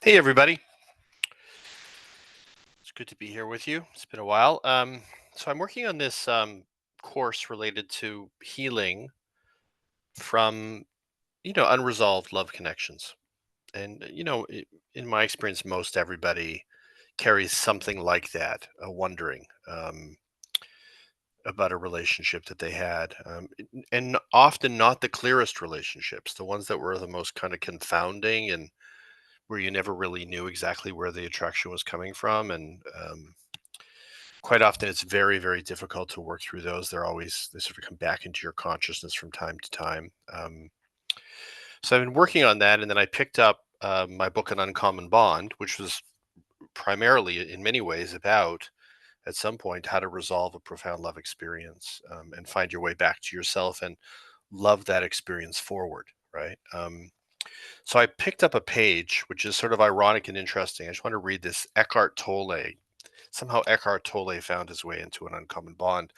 Hey, everybody. It's good to be here with you. It's been a while. So I'm working on this course related to healing from, unresolved love connections. And, in my experience, most everybody carries something like that, wondering about a relationship that they had. And often not the clearest relationships, the ones that were the most kind of confounding and where you never really knew exactly where the attraction was coming from. And, quite often it's very, very difficult to work through those. They sort of come back into your consciousness from time to time. So I've been working on that, and then I picked up my book, An Uncommon Bond, which was primarily, in many ways, about at some point how to resolve a profound love experience and find your way back to yourself and love that experience forward. Right. So I picked up a page, which is sort of ironic and interesting. I just want to read this. Eckhart Tolle. Somehow Eckhart Tolle found his way into An Uncommon Bond,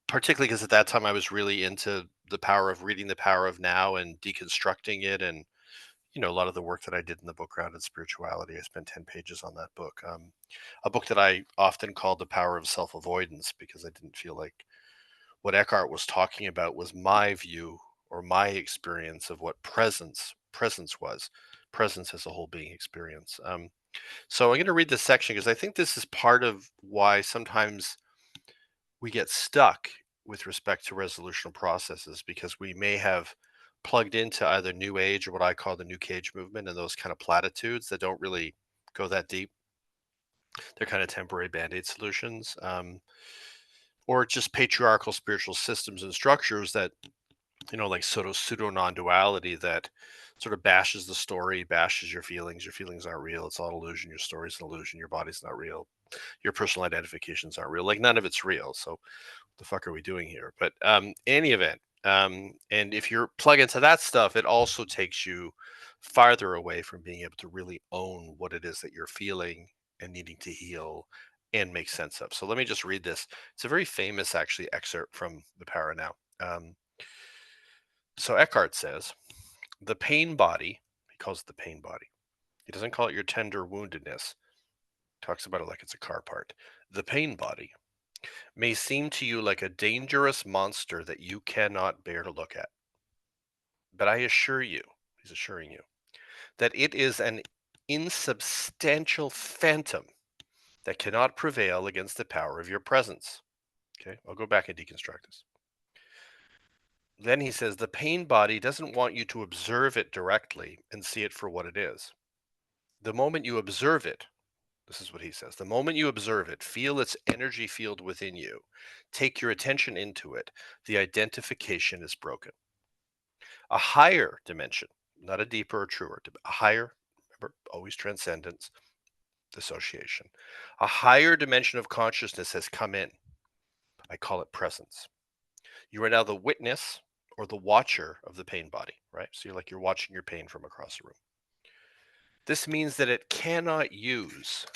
particularly because at that time I was really into the power of reading The Power of Now and deconstructing it. And, a lot of the work that I did in the book Grounded Spirituality, I spent 10 pages on that book. A book that I often called The Power of Self Avoidance because I didn't feel like what Eckhart was talking about was my view or my experience of what presence was. Presence as a whole being experience. So I'm going to read this section because I think this is part of why sometimes we get stuck with respect to resolution processes because we may have plugged into either new age or what I call the new cage movement and those kind of platitudes that don't really go that deep. They're kind of temporary band-aid solutions, or just patriarchal spiritual systems and structures that, like sort of pseudo non-duality that sort of bashes the story, bashes your feelings. Your feelings aren't real. It's all an illusion. Your story's an illusion. Your body's not real. Your personal identifications aren't real. Like none of it's real. So the fuck are we doing here? But any event, and if you're plug into that stuff, it also takes you farther away from being able to really own what it is that you're feeling and needing to heal and make sense of. So let me just read this. It's a very famous, actually, excerpt from The Power of Now. So Eckhart says, the pain body, he calls it the pain body. He doesn't call it your tender woundedness. He talks about it like it's a car part. The pain body may seem to you like a dangerous monster that you cannot bear to look at. But I assure you, he's assuring you, that it is an insubstantial phantom that cannot prevail against the power of your presence. Okay, I'll go back and deconstruct this. Then he says the pain body doesn't want you to observe it directly and see it for what it is. The moment you observe it, this is what he says. The moment you observe it, feel its energy field within you, take your attention into it, the identification is broken. A higher dimension, not a deeper or truer, a higher, remember, always transcendence, dissociation. A higher dimension of consciousness has come in. I call it presence. You are now the witness or the watcher of the pain body, right? So you're watching your pain from across the room. This means that it cannot use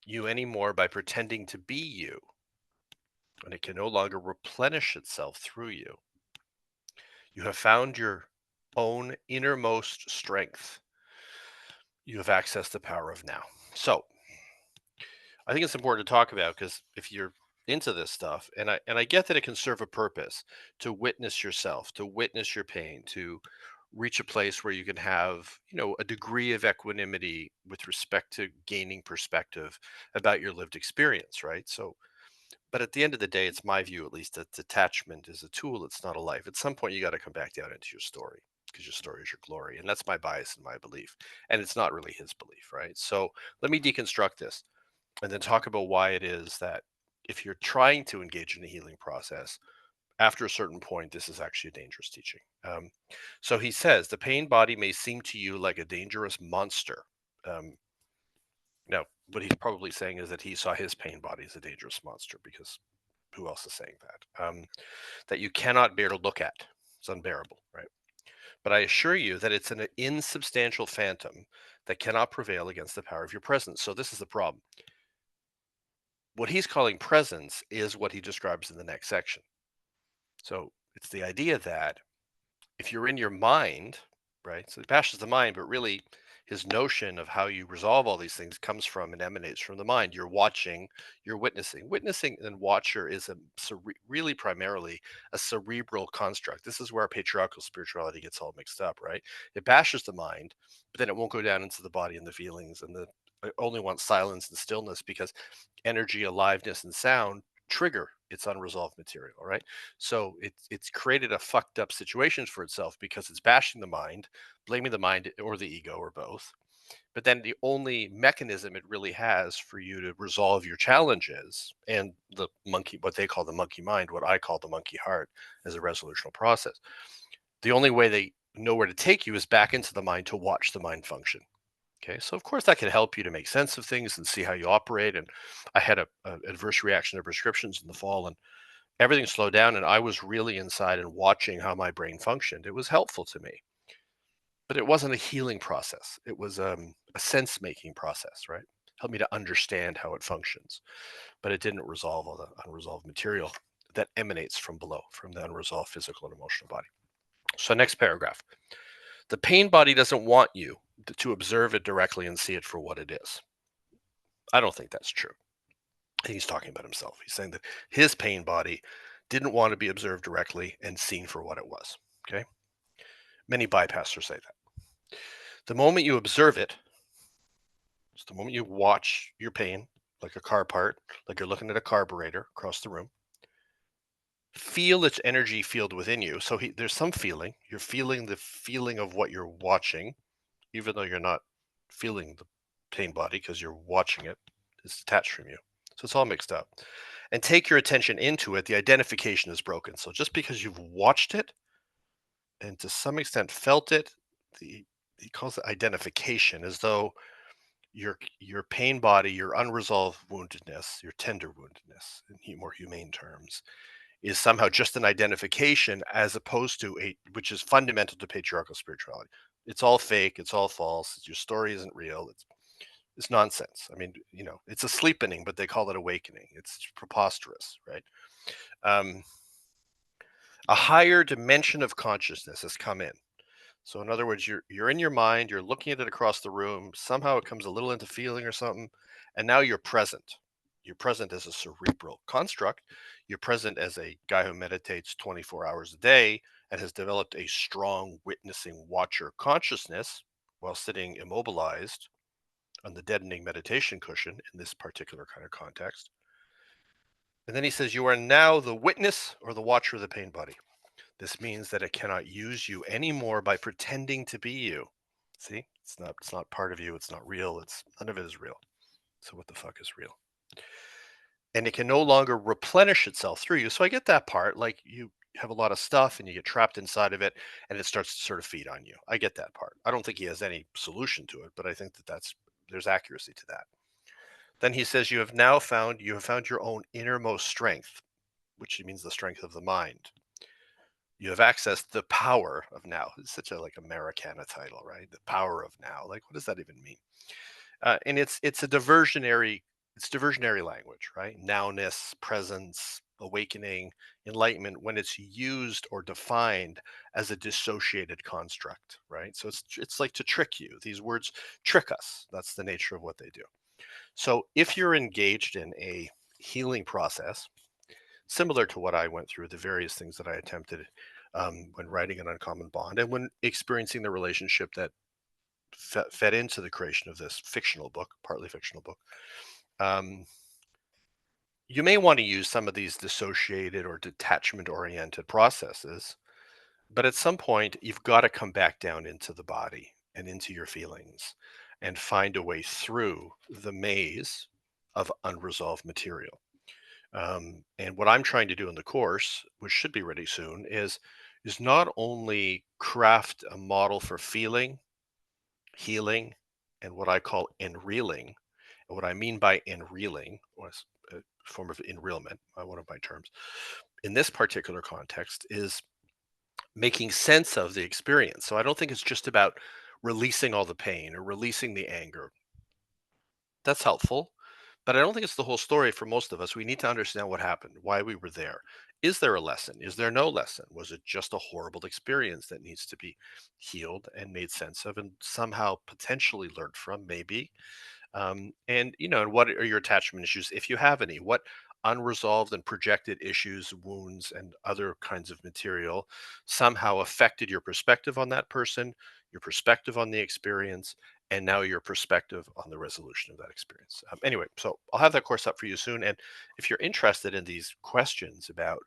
you anymore by pretending to be you, and it can no longer replenish itself through you. You have found your own innermost strength. You have accessed the power of now. So I think it's important to talk about because if you're into this stuff, and I get that it can serve a purpose to witness yourself, to witness your pain, to reach a place where you can have, a degree of equanimity with respect to gaining perspective about your lived experience, right? So but at the end of the day, it's my view, at least, that detachment is a tool. It's not a life. At some point, you got to come back down into your story because your story is your glory. And that's my bias and my belief. And it's not really his belief, right? So let me deconstruct this and then talk about why it is that if you're trying to engage in a healing process, after a certain point, this is actually a dangerous teaching. So he says the pain body may seem to you like a dangerous monster. Um, Now, what he's probably saying is that he saw his pain body as a dangerous monster because who else is saying that? That you cannot bear to look at. It's unbearable, right? But I assure you that it's an insubstantial phantom that cannot prevail against the power of your presence. So this is the problem. What he's calling presence is what he describes in the next section. So it's the idea that if you're in your mind, right? So it bashes the mind, but really his notion of how you resolve all these things comes from and emanates from the mind. You're watching, you're witnessing. Witnessing and watcher is really primarily a cerebral construct. This is where patriarchal spirituality gets all mixed up, right? It bashes the mind, but then it won't go down into the body and the feelings, and the it only wants silence and stillness because energy, aliveness, and sound trigger its unresolved material, right? So it's created a fucked up situation for itself because it's bashing the mind, blaming the mind or the ego or both. But then the only mechanism it really has for you to resolve your challenges and the monkey, what they call the monkey mind, what I call the monkey heart as a resolutional process. The only way they know where to take you is back into the mind to watch the mind function. Okay, so of course that can help you to make sense of things and see how you operate. And I had a adverse reaction to prescriptions in the fall, and everything slowed down, and I was really inside and watching how my brain functioned. It was helpful to me, but it wasn't a healing process. It was a sense making process, right? Helped me to understand how it functions, but it didn't resolve all the unresolved material that emanates from below, from the unresolved physical and emotional body. So, next paragraph. The pain body doesn't want you to observe it directly and see it for what it is. I don't think that's true. He's talking about himself. He's saying that his pain body didn't want to be observed directly and seen for what it was. Okay. Many bypassers say that. The moment you observe it, it's the moment you watch your pain, like a car part, like you're looking at a carburetor across the room, feel its energy field within you. So there's some feeling. You're feeling the feeling of what you're watching, even though you're not feeling the pain body because you're watching it. It's detached from you. So it's all mixed up. And take your attention into it. The identification is broken. So just because you've watched it and to some extent felt it, the he calls it identification, as though your pain body, your unresolved woundedness, your tender woundedness, in more humane terms, is somehow just an identification as opposed to a which is fundamental to patriarchal spirituality. It's all fake, it's all false, your story isn't real, it's nonsense. I mean, it's a sleepening, but they call it awakening. It's preposterous, right? Um, a higher dimension of consciousness has come in. So in other words, you're in your mind, you're looking at it across the room, somehow it comes a little into feeling or something, and now you're present. You're present as a cerebral construct. You're present as a guy who meditates 24 hours a day and has developed a strong witnessing watcher consciousness while sitting immobilized on the deadening meditation cushion in this particular kind of context. And then he says, you are now the witness or the watcher of the pain body. This means that it cannot use you anymore by pretending to be you. See, it's not part of you. It's not real. It's none of it is real. So what the fuck is real? And it can no longer replenish itself through you. So I get that part. Like you have a lot of stuff and you get trapped inside of it and it starts to sort of feed on you. I get that part. I don't think he has any solution to it, but I think that there's accuracy to that. Then he says you have found your own innermost strength, which means the strength of the mind. You have accessed the power of now. It's such a like Americana title, right? The power of now. Like, what does that even mean? And it's a diversionary. It's diversionary language, right? Nowness, presence, awakening, enlightenment. When it's used or defined as a dissociated construct, right? So it's like to trick you. These words trick us. That's the nature of what they do. So if you're engaged in a healing process, similar to what I went through, the various things that I attempted when writing an uncommon bond and when experiencing the relationship that fed into the creation of this fictional book, partly fictional book. Um, you may want to use some of these dissociated or detachment oriented processes, but at some point, you've got to come back down into the body and into your feelings and find a way through the maze of unresolved material. And what I'm trying to do in the course, which should be ready soon, is not only craft a model for feeling, healing, and what I call enreeling. And what I mean by enreeling was a form of enrealment, one of my terms, in this particular context is making sense of the experience. So I don't think it's just about releasing all the pain or releasing the anger. That's helpful, but I don't think it's the whole story for most of us. We need to understand what happened, why we were there, Is there a lesson? Is there no lesson? Was it just a horrible experience that needs to be healed and made sense of and somehow potentially learned from? Maybe. And and what are your attachment issues, if you have any? What unresolved and projected issues, wounds, and other kinds of material somehow affected your perspective on that person, your perspective on the experience, and now your perspective on the resolution of that experience? Anyway, so I'll have that course up for you soon. And if you're interested in these questions about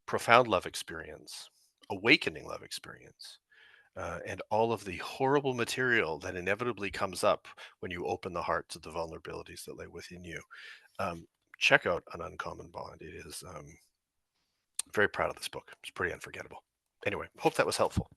profound love experience, awakening love experience, and all of the horrible material that inevitably comes up when you open the heart to the vulnerabilities that lay within you. Um, Check out An Uncommon Bond. It is very proud of this book. It's pretty unforgettable. Anyway, hope that was helpful.